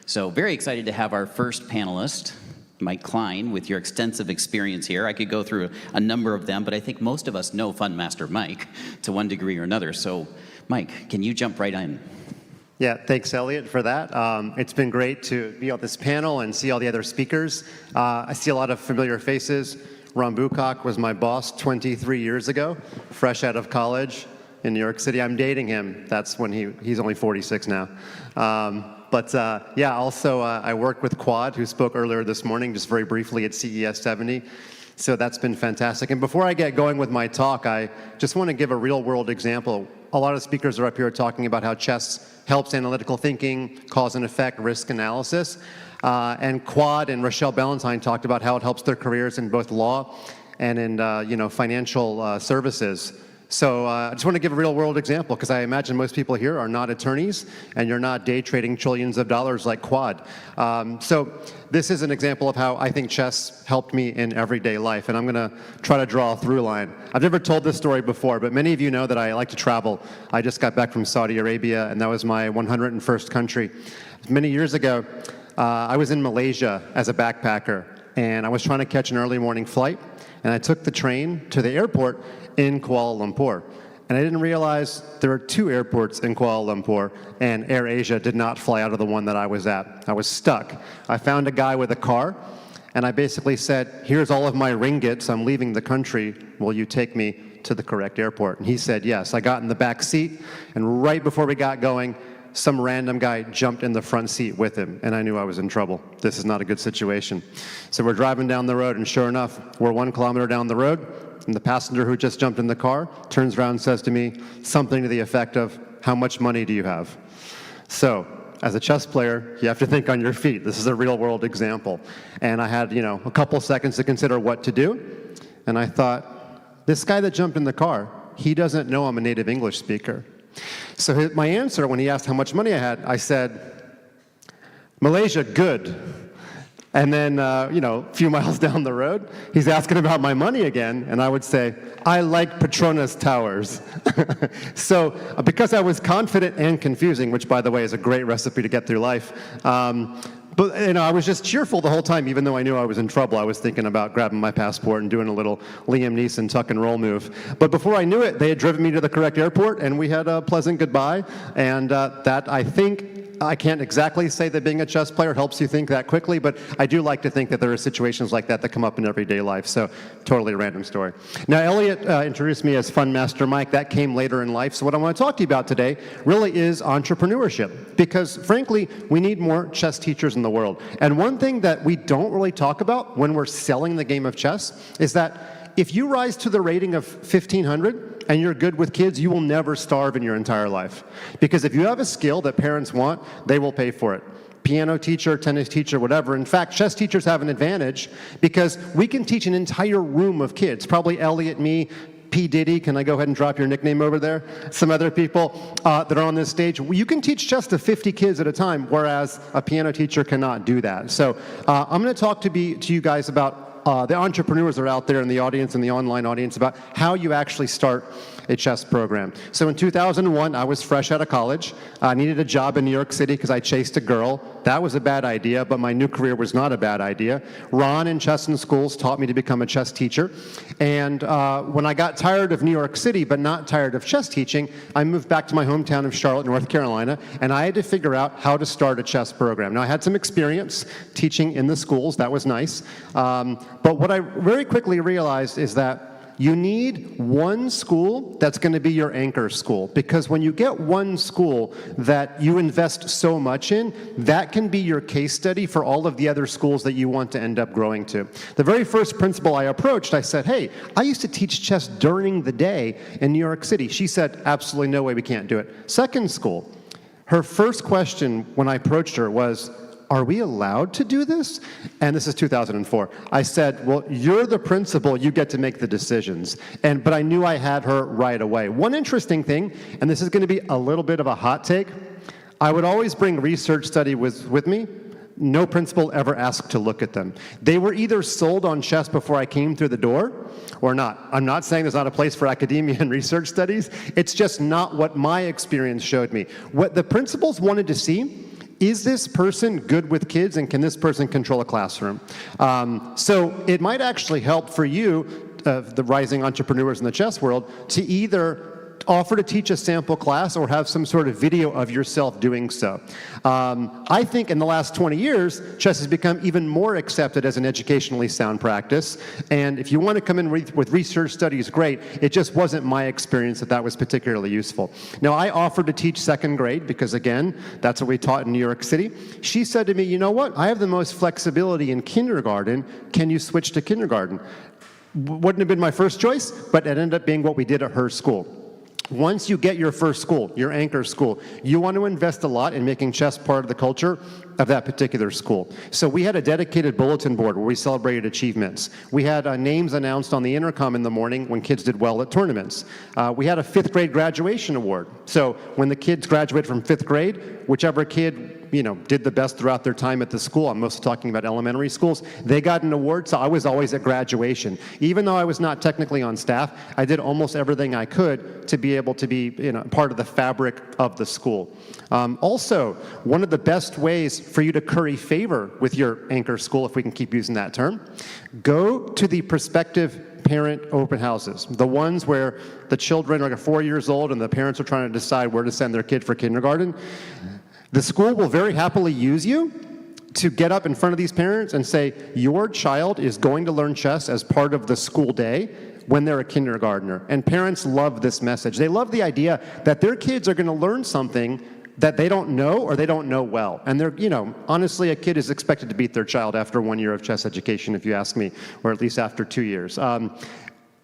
So very excited to have our first panelist, Mike Klein, with your extensive experience here. I could go through a number of them, but I think most of us know Fund Master Mike to one degree or another. So Mike, can you jump right in? Yeah, thanks, Elliot, for that. It's been great to be on this panel and see all the other speakers. I see a lot of familiar faces. Ron Bucock was my boss 23 years ago, fresh out of college in New York City. I'm dating him. That's when he's only 46 now. Also I worked with Quad, who spoke earlier this morning, just very briefly at CES 70. So that's been fantastic. And before I get going with my talk, I just want to give a real-world example. A lot of speakers are up here talking about how chess helps analytical thinking, cause and effect, risk analysis. And Quad and Rochelle Ballantyne talked about how it helps their careers in both law and in financial services. So I just want to give a real-world example, because I imagine most people here are not attorneys, and you're not day trading trillions of dollars like Quad. So this is an example of how I think chess helped me in everyday life, and I'm going to try to draw a through line. I've never told this story before, but many of you know that I like to travel. I just got back from Saudi Arabia, and that was my 101st country. Many years ago, I was in Malaysia as a backpacker, and I was trying to catch an early morning flight, and I took the train to the airport in Kuala Lumpur. And I didn't realize there are two airports in Kuala Lumpur, and AirAsia did not fly out of the one that I was at. I was stuck. I found a guy with a car, and I basically said, here's all of my ringgits, I'm leaving the country, will you take me to the correct airport? And he said yes. I got in the back seat, and right before we got going, some random guy jumped in the front seat with him, and I knew I was in trouble. This is not a good situation. So we're driving down the road, and sure enough, we're 1 kilometer down the road, and the passenger who just jumped in the car turns around and says to me something to the effect of, how much money do you have? So, as a chess player, you have to think on your feet. This is a real-world example. And I had, a couple seconds to consider what to do, and I thought, this guy that jumped in the car, he doesn't know I'm a native English speaker. So my answer, when he asked how much money I had, I said, Malaysia, good. And then, a few miles down the road, he's asking about my money again, and I would say, I like Petronas Towers. So because I was confident and confusing, which, by the way, is a great recipe to get through life, but I was just cheerful the whole time, even though I knew I was in trouble. I was thinking about grabbing my passport and doing a little Liam Neeson tuck and roll move. But before I knew it, they had driven me to the correct airport, and we had a pleasant goodbye. And that, I think, I can't exactly say that being a chess player helps you think that quickly, but I do like to think that there are situations like that that come up in everyday life. So totally a random story. Now, Elliot introduced me as Fund Master Mike. That came later in life. So what I want to talk to you about today really is entrepreneurship, because frankly, we need more chess teachers in the world. And one thing that we don't really talk about when we're selling the game of chess is that if you rise to the rating of 1,500 and you're good with kids, you will never starve in your entire life. Because if you have a skill that parents want, they will pay for it. Piano teacher, tennis teacher, whatever. In fact, chess teachers have an advantage because we can teach an entire room of kids, probably Elliot, me, P. Diddy, can I go ahead and drop your nickname over there? Some other people that are on this stage. You can teach chess to 50 kids at a time, whereas a piano teacher cannot do that. So I'm going to talk to you guys about the entrepreneurs that are out there in the audience and the online audience about how you actually start a chess program. So in 2001, I was fresh out of college. I needed a job in New York City because I chased a girl. That was a bad idea, but my new career was not a bad idea. Ron in Chess in Schools taught me to become a chess teacher. And when I got tired of New York City, but not tired of chess teaching, I moved back to my hometown of Charlotte, North Carolina, and I had to figure out how to start a chess program. Now, I had some experience teaching in the schools. That was nice. But what I very quickly realized is that you need one school that's going to be your anchor school, because when you get one school that you invest so much in, that can be your case study for all of the other schools that you want to end up growing to. The very first principal I approached, I said, hey, I used to teach chess during the day in New York City. She said, absolutely no way, we can't do it. Second school, her first question when I approached her was, are we allowed to do this? And this is 2004. I said, well, you're the principal, you get to make the decisions. But I knew I had her right away. One interesting thing, and this is going to be a little bit of a hot take, I would always bring research study with me. No principal ever asked to look at them. They were either sold on chess before I came through the door or not. I'm not saying there's not a place for academia and research studies. It's just not what my experience showed me. What the principals wanted to see is this person good with kids, and can this person control a classroom? So it might actually help for you, the rising entrepreneurs in the chess world, to either offer to teach a sample class or have some sort of video of yourself doing so. I think in the last 20 years, chess has become even more accepted as an educationally sound practice. And if you want to come in with research studies, great. It just wasn't my experience that was particularly useful. Now, I offered to teach second grade because, again, that's what we taught in New York City. She said to me, you know what? I have the most flexibility in kindergarten. Can you switch to kindergarten? Wouldn't have been my first choice, but it ended up being what we did at her school. Once you get your first school, your anchor school, you want to invest a lot in making chess part of the culture of that particular school. So we had a dedicated bulletin board where we celebrated achievements. We had names announced on the intercom in the morning when kids did well at tournaments. We had a 5th grade graduation award. So when the kids graduate from 5th grade, whichever kid did the best throughout their time at the school, I'm mostly talking about elementary schools, they got an award, so I was always at graduation. Even though I was not technically on staff, I did almost everything I could to be able to be part of the fabric of the school. Also, one of the best ways for you to curry favor with your anchor school, if we can keep using that term, go to the prospective parent open houses, the ones where the children are 4 years old and the parents are trying to decide where to send their kid for kindergarten. The school will very happily use you to get up in front of these parents and say, your child is going to learn chess as part of the school day when they're a kindergartner. And parents love this message. They love the idea that their kids are going to learn something that they don't know or they don't know well. And they're, honestly, a kid is expected to beat their child after 1 year of chess education, if you ask me, or at least after 2 years.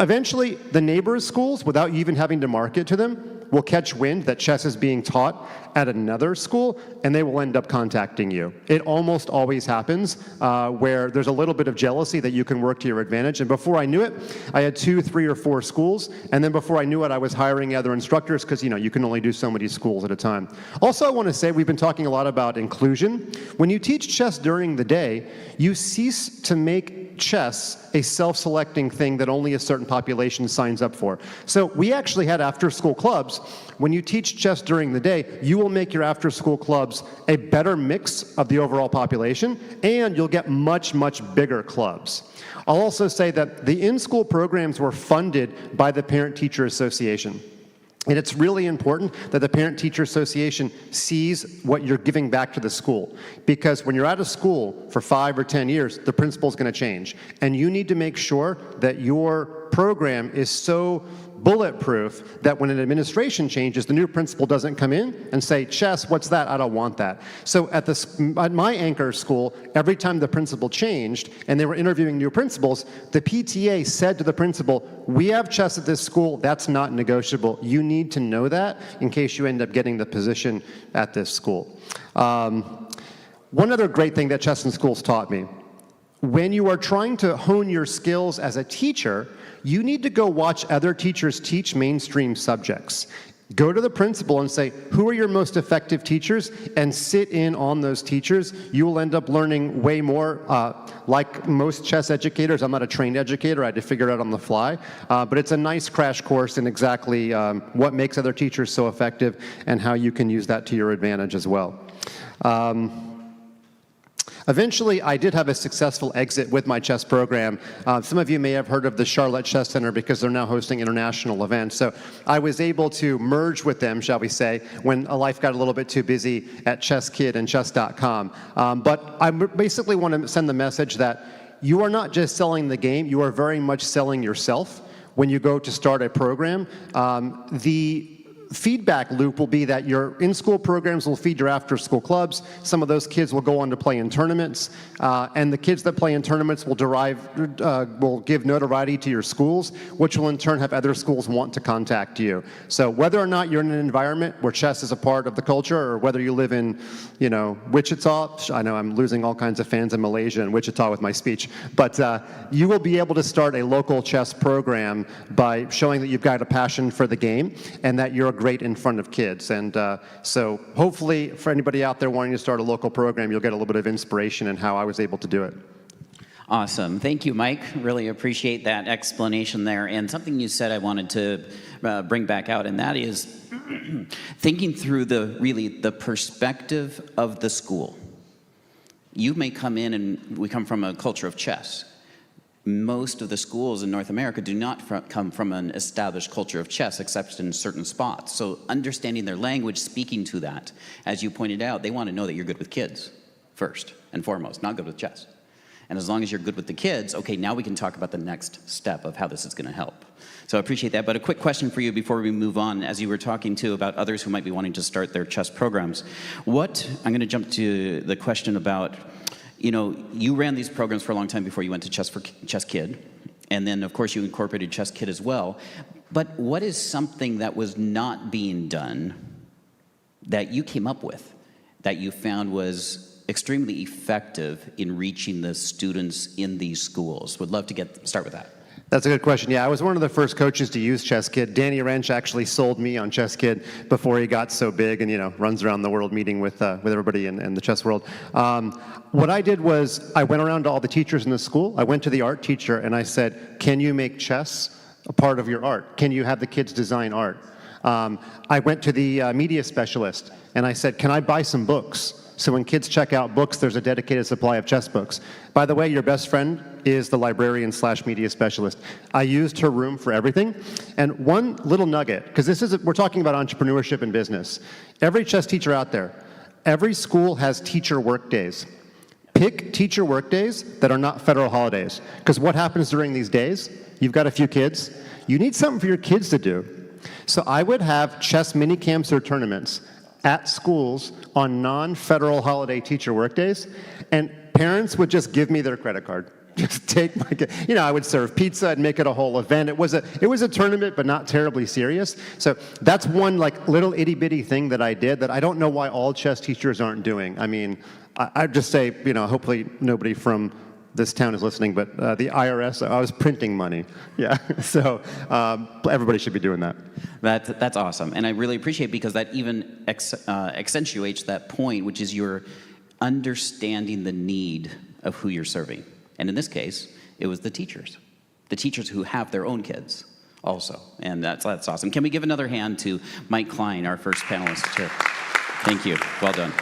Eventually, the neighbors' schools, without you even having to market to them, will catch wind that chess is being taught at another school, and they will end up contacting you. It almost always happens where there's a little bit of jealousy that you can work to your advantage. And before I knew it, I had 2, 3, or 4 schools. And then before I knew it, I was hiring other instructors because, you can only do so many schools at a time. Also, I want to say we've been talking a lot about inclusion. When you teach chess during the day, you cease to make chess a self-selecting thing that only a certain population signs up for. So we actually had after-school clubs. When you teach chess during the day, you will make your after-school clubs a better mix of the overall population, and you'll get much, much bigger clubs. I'll also say that the in-school programs were funded by the Parent-Teacher Association. And it's really important that the Parent-Teacher Association sees what you're giving back to the school. Because when you're out of school for 5 or 10 years, the principal's going to change. And you need to make sure that your program is so bulletproof that when an administration changes, the new principal doesn't come in and say, chess, what's that? I don't want that. So at my anchor school, every time the principal changed and they were interviewing new principals, the PTA said to the principal, we have chess at this school, that's not negotiable. You need to know that in case you end up getting the position at this school. One other great thing that chess in schools taught me, when you are trying to hone your skills as a teacher, you need to go watch other teachers teach mainstream subjects. Go to the principal and say, who are your most effective teachers? And sit in on those teachers. You will end up learning way more. Like most chess educators, I'm not a trained educator. I had to figure it out on the fly. But it's a nice crash course in exactly what makes other teachers so effective and how you can use that to your advantage as well. Eventually, I did have a successful exit with my chess program. Some of you may have heard of the Charlotte Chess Center because they're now hosting international events. So I was able to merge with them, shall we say, when life got a little bit too busy at ChessKid and chess.com. But I basically want to send the message that you are not just selling the game, you are very much selling yourself when you go to start a program. The feedback loop will be that your in-school programs will feed your after-school clubs. Some of those kids will go on to play in tournaments, and the kids that play in tournaments will give notoriety to your schools, which will in turn have other schools want to contact you. So whether or not you're in an environment where chess is a part of the culture, or whether you live in, Wichita, I know I'm losing all kinds of fans in Malaysia and Wichita with my speech, but you will be able to start a local chess program by showing that you've got a passion for the game and that you're great in front of kids. And so hopefully for anybody out there wanting to start a local program, you'll get a little bit of inspiration in how I was able to do it. Awesome. Thank you, Mike. Really appreciate that explanation there. And something you said I wanted to bring back out, and that is thinking through the perspective of the school. You may come in, and we come from a culture of chess. Most of the schools in North America do not come from an established culture of chess, except in certain spots. So understanding their language, speaking to that, as you pointed out, they want to know that you're good with kids first and foremost, not good with chess. And as long as you're good with the kids, okay, now we can talk about the next step of how this is going to help. So I appreciate that. But a quick question for you before we move on, as you were talking too about others who might be wanting to start their chess programs. I'm going to jump to the question about, you ran these programs for a long time before you went to Chess Kid. And then, of course, you incorporated Chess Kid as well. But what is something that was not being done that you came up with that you found was extremely effective in reaching the students in these schools? Would love to start with that. That's a good question. Yeah, I was one of the first coaches to use Chess Kid. Danny Wrench actually sold me on Chess Kid before he got so big and, runs around the world meeting with everybody in the chess world. What I did was I went around to all the teachers in the school. I went to the art teacher and I said, can you make chess a part of your art? Can you have the kids design art? I went to the media specialist and I said, can I buy some books? So when kids check out books, there's a dedicated supply of chess books. By the way, your best friend is the librarian/media specialist. I used her room for everything. And one little nugget, because we're talking about entrepreneurship and business. Every chess teacher out there, every school has teacher work days. Pick teacher work days that are not federal holidays. Because what happens during these days? You've got a few kids. You need something for your kids to do. So I would have chess mini camps or tournaments at schools on non-federal holiday teacher workdays, and parents would just give me their credit card. Just take my kid. I would serve pizza and make it a whole event. It was a tournament, but not terribly serious. So that's one little itty bitty thing that I did that I don't know why all chess teachers aren't doing. I mean, I'd just say, hopefully nobody from this town is listening, but the IRS, I was printing money. Yeah, so everybody should be doing that. That's awesome, and I really appreciate because that even accentuates that point, which is you're understanding the need of who you're serving. And in this case, it was the teachers who have their own kids also, and that's awesome. Can we give another hand to Mike Klein, our first panelist? Thank you. Well done.